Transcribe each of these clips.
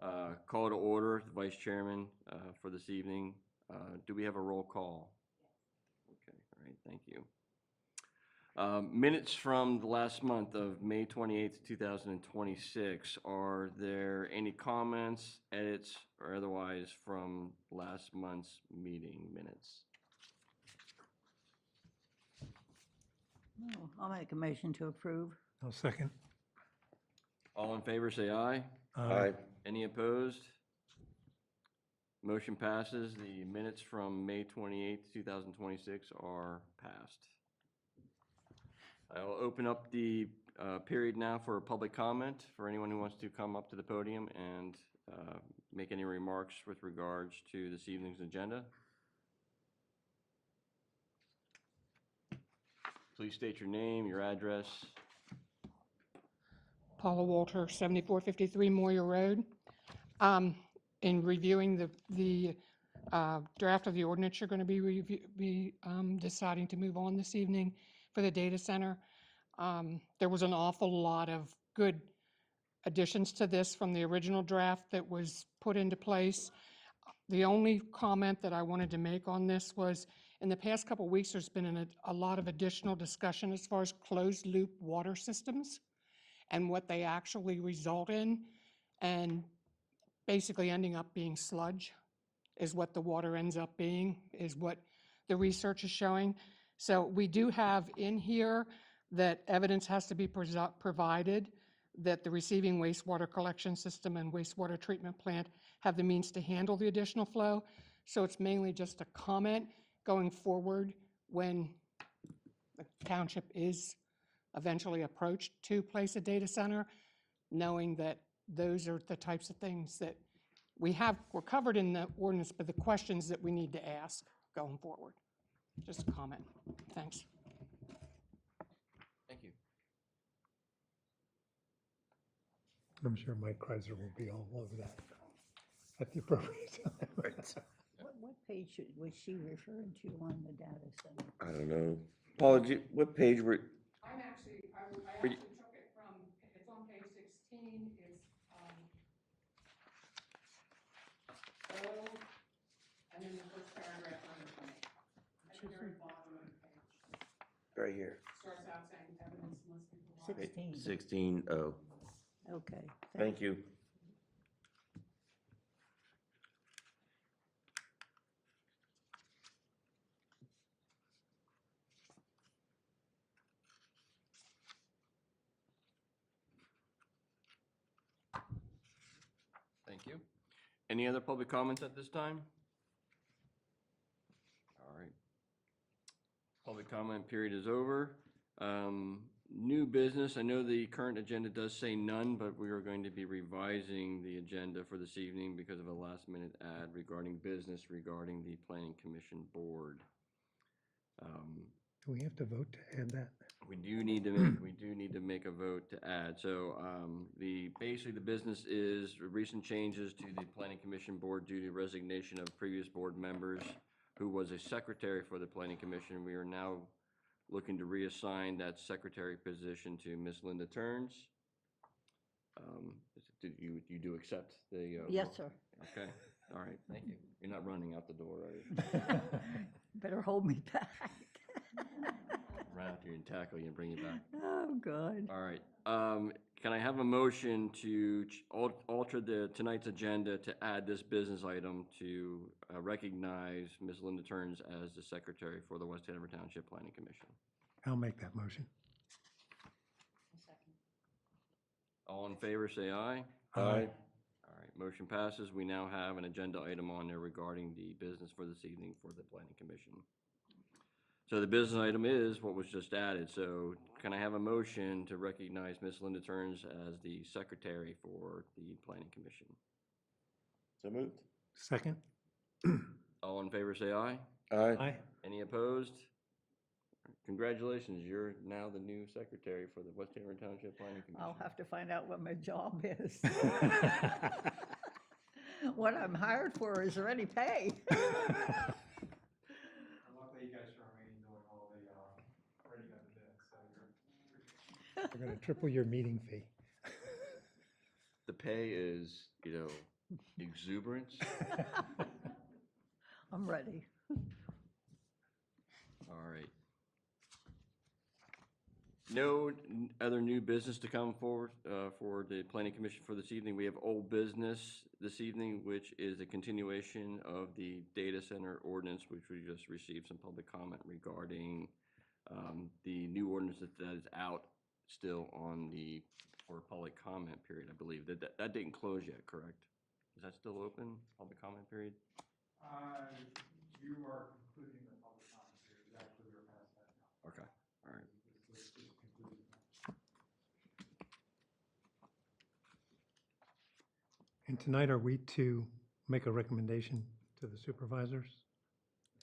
Call to order, the Vice Chairman for this evening. Do we have a roll call? Okay, all right, thank you. Minutes from the last month of May 28th, 2026. Are there any comments, edits, or otherwise from last month's meeting minutes? No, I'll make a motion to approve. I'll second. All in favor, say aye. Aye. Any opposed? Motion passes. The minutes from May 28th, 2026 are passed. I will open up the period now for public comment for anyone who wants to come up to the podium and make any remarks with regards to this evening's agenda. Please state your name, your address. Paula Walter, 7453 Moyer Road. In reviewing the draft of the ordinance, you're going to be deciding to move on this evening for the data center. There was an awful lot of good additions to this from the original draft that was put into place. The only comment that I wanted to make on this was, in the past couple of weeks, there's been a lot of additional discussion as far as closed-loop water systems and what they actually result in, and basically ending up being sludge is what the water ends up being, is what the research is showing. So we do have in here that evidence has to be provided that the receiving wastewater collection system and wastewater treatment plant have the means to handle the additional flow. So it's mainly just a comment going forward when the township is eventually approached to place a data center, knowing that those are the types of things that we're covered in the ordinance, but the questions that we need to ask going forward. Just a comment. Thanks. Thank you. I'm sure Mike Kreiser will be all over that at the appropriate time. What page was she referring to on the data center? I don't know. Paula, what page were? I actually took it from, it's on page 16, it's O, and then the first paragraph under 20. At the very bottom of the page. Right here. Starts out saying evidence must be provided. 16. 16-0. Okay. Thank you. Thank you. Any other public comments at this time? All right. Public comment period is over. New business, I know the current agenda does say none, but we are going to be revising the agenda for this evening because of a last minute ad regarding business regarding the Planning Commission Board. Do we have to vote to add that? We do need to make a vote to add. So basically the business is recent changes to the Planning Commission Board due to resignation of previous board members who was a secretary for the Planning Commission. We are now looking to reassign that secretary position to Miss Linda Turns. You do accept the? Yes, sir. Okay, all right, thank you. You're not running out the door, are you? Better hold me back. Run out here and tackle you and bring you back. Oh, God. All right. Can I have a motion to alter tonight's agenda to add this business item to recognize Ms. Linda Turns as the secretary for the West Hanover Township Planning Commission? I'll make that motion. All in favor, say aye. Aye. All right, motion passes. We now have an agenda item on there regarding the business for this evening for the Planning Commission. So the business item is what was just added. So can I have a motion to recognize Ms. Linda Turns as the secretary for the Planning Commission? So moved. Second? All in favor, say aye. Aye. Aye. Any opposed? Congratulations, you're now the new secretary for the West Hanover Township Planning Commission. I'll have to find out what my job is. What I'm hired for, is there any pay? Luckily, you guys are already doing all the, already got the bid, so you're. We're going to triple your meeting fee. The okay is, exuberance. I'm ready. All right. No other new business to come forward for the planning commission for this evening. We have old business this evening, which is a continuation of the data center ordinance, which we just received some public comment regarding the new ordinance that is out still for public comment period, I believe. That didn't close yet, correct? Is that still open, public comment period? You are concluding the public comment period, actually, we're past that now. Okay, all right. It's concluded now. And tonight, are we to make a recommendation to the supervisors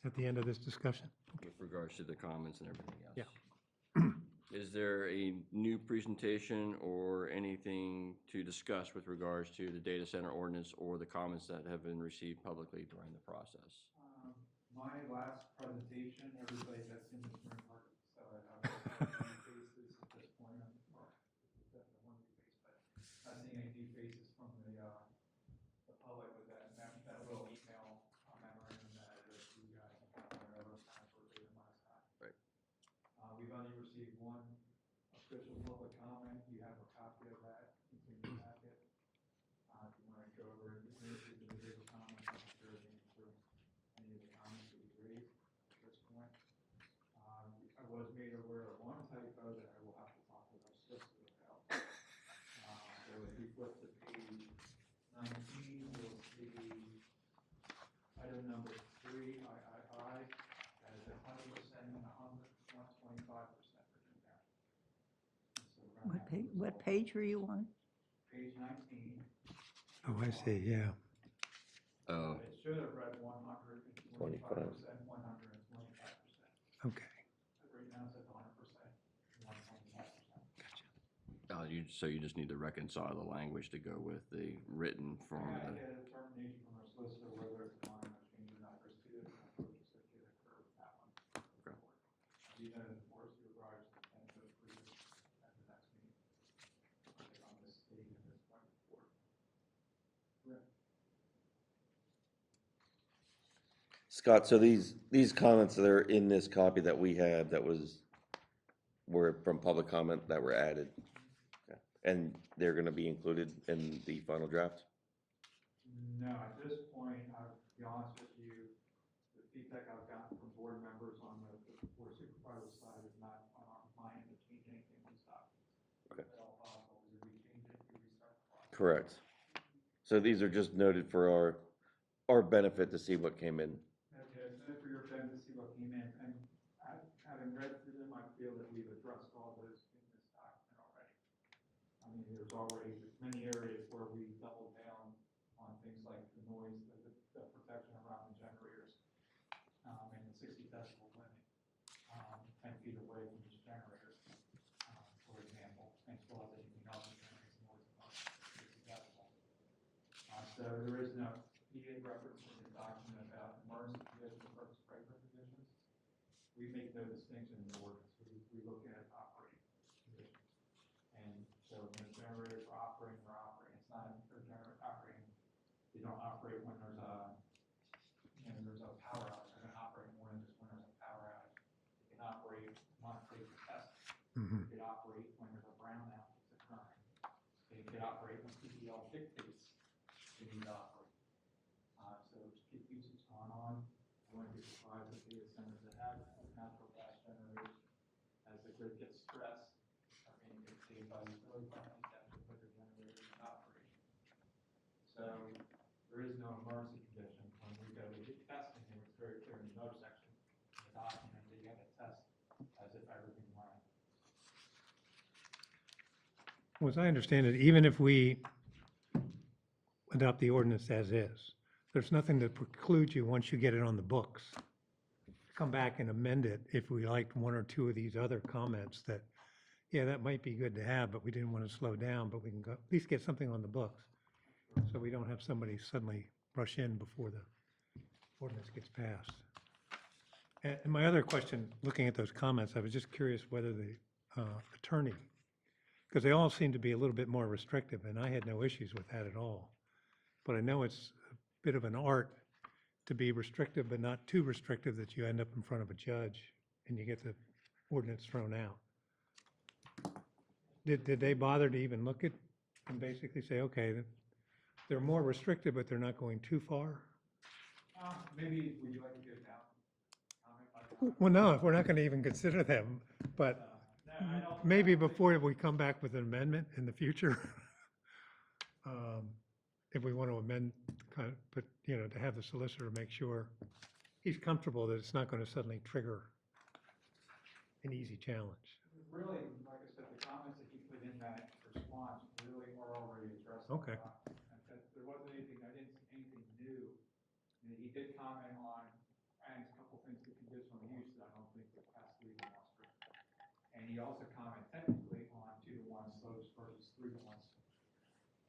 at the end of this discussion? With regards to the comments and everything else. Yeah. Is there a new presentation or anything to discuss with regards to the data center ordinance or the comments that have been received publicly during the process? My last presentation, everybody that's in this room heard it, so I have no faces at this point. Well, definitely one new face, but not seeing any new faces from the public with that little email memorandum that I addressed to you guys. Whatever kind of verbatim last time. Right. We've only received one official public comment. You have a copy of that. It's in your packet. If you want to go over the individual comments, I'm sure they answer any of the comments that we raised at this point. I was made aware of one typo that I will have to talk with our solicitor about. So if you flip to page 19, you'll see item number 3, III, as 100% and 125% for new parent. What page were you on? Page 19. Oh, I see, yeah. Oh, It should have read 125%, 125%. Okay. But right now it says 100%, 125%. so you just need to reconcile the language to go with the written form I of the. get a determination from our solicitor whether it's a minor change or not. There's 2 different approaches that could occur with that one. Okay. You know, the board of supervisors can go through this at the next meeting. On this date and this point before. Scott, so these comments that are in this copy that we have were from public comment that were added? Okay. And they're gonna be included in the final draft? No, at this point, I'll be honest with you, the feedback I've gotten from board members on the board supervisor side is not on our mind to change anything we stop. Okay. If at all possible, because if we change it, we restart the process. Correct. So these are just noted for our benefit to see what came in. Okay, so for your benefit to see what came in, and having read through them, I feel that we've addressed all those in this document already. I mean, there's already many areas where we double down on things like the noise, the protection around the generators, and the 60 decibel limit, 10 feet away from each generator, for example, and still have anything else that generates noise above 60 decibel. So there is no EA reference in the document about emergency conditions versus regular conditions. We make no distinction in the ordinance. We look at operating conditions. And so when the generators are operating, they're operating. It's not a generator operating. They don't operate when there's a power outage. They're going to operate more than just when there's a power outage. They can operate once they test. Mhm. They can operate when there's a brownout that's occurring. They can operate when PDL dictates they need to operate. So keep usage going on. I wouldn't be surprised if data centers that have natural gas generators, as the grid gets stressed, are being dictated by utility companies that have to put their generators in operation. So there is no emergency condition. When we go to do testing, and it's very clear in the other section, the document that you have to test as if everything ran. Well, as I understand it, even if we adopt the ordinance as is, there's nothing that precludes you, once you get it on the books, to come back and amend it if we liked 1 or 2 of these other comments that, yeah, that might be good to have, but we didn't want to slow down, but we can at least get something on the books. So we don't have somebody suddenly rush in before the ordinance gets passed. And my other question, looking at those comments, I was just curious whether the attorney because they all seem to be a little bit more restrictive, and I had no issues with that at all. But I know it's a bit of an art to be restrictive, but not too restrictive that you end up in front of a judge and you get the ordinance thrown out. Did they bother to even look at and basically say, okay, they're more restrictive, but they're not going too far? Maybe, would you like to give now? Comment like? Well, no, if we're not going to even consider them, but maybe before we come back with an amendment in the future, if we want to amend, kind of, but, you know, to have the solicitor make sure he's comfortable that it's not going to suddenly trigger an easy challenge. Really, like I said, the comments that you put in that response really are already addressed. Okay. There wasn't anything, I didn't see anything new. I mean, he did comment on, and a couple things to conditional use that I don't think that has to be muster. And he also commented technically on 2-to-1 slopes versus 3-to-1 slopes.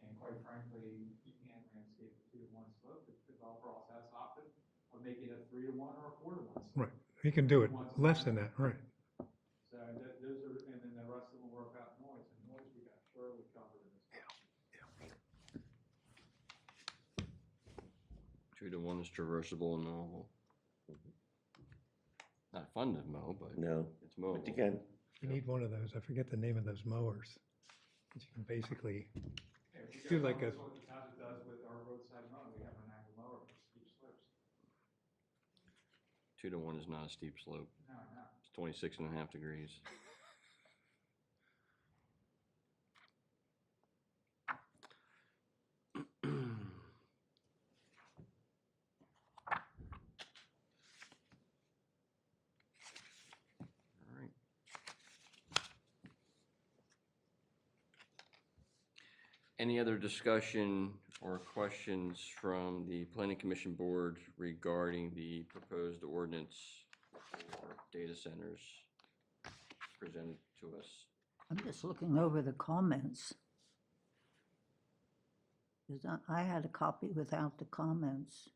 And quite frankly, you can't landscape a 2-to-1 slope. The developer also has the option of making it a 3-to-1 or a 4-to-1 slope. Right. He can do it less than that, right? So those are, and then the rest of them were about noise, and noise we got thoroughly covered in this. 2-to-1 is traversable and mowable. Not fun to mow, but No, it's mowable. but you can. You need one of those. I forget the name of those mowers. That you can basically Yeah, we do got like a, what the town does with our roadside mowing, we have an angle mower for steep slopes. 2-to-1 is not a steep slope. No, no. It's 26.5 degrees. All right. Any other discussion or questions from the Planning Commission Board regarding the proposed ordinance for data centers presented to us? I'm just looking over the comments. 'Cause I had a copy without the comments.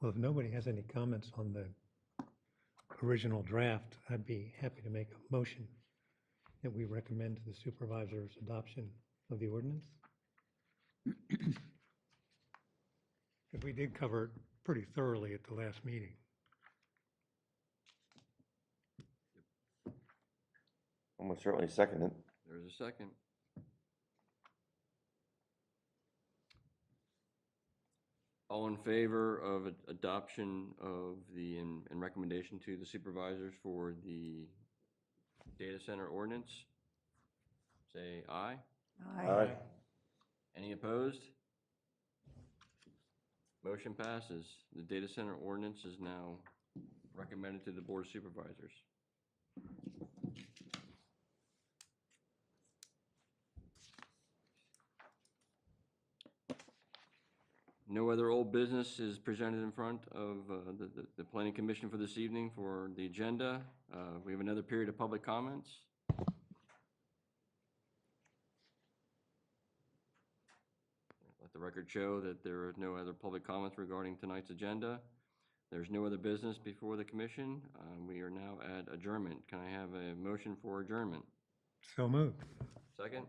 well, if nobody has any comments on the original draft, I'd be happy to make a motion that we recommend to the supervisor's adoption of the ordinance. Because we did cover it pretty thoroughly at the last meeting. I'm gonna certainly second it. There's a second. All in favor of adoption of the, and recommendation to the supervisors for the data center ordinance? Say aye. Aye. Any opposed? Motion passes. The data center ordinance is now recommended to the Board of Supervisors. No other old business is presented in front of the Planning Commission for this evening for the agenda. We have another period of public comments. Let the record show that there are no other public comments regarding tonight's agenda. There's no other business before the commission. We are now at adjournment. Can I have a motion for adjournment? So moved. Second?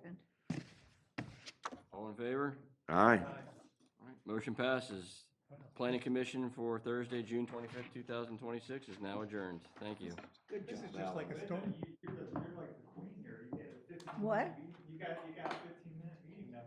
All in favor? Aye. All right, motion passes. Planning Commission for Thursday, June 25th, 2026 is now adjourned. Thank you. This is just like a storm. You're like the queen here. You get a 15 What? You got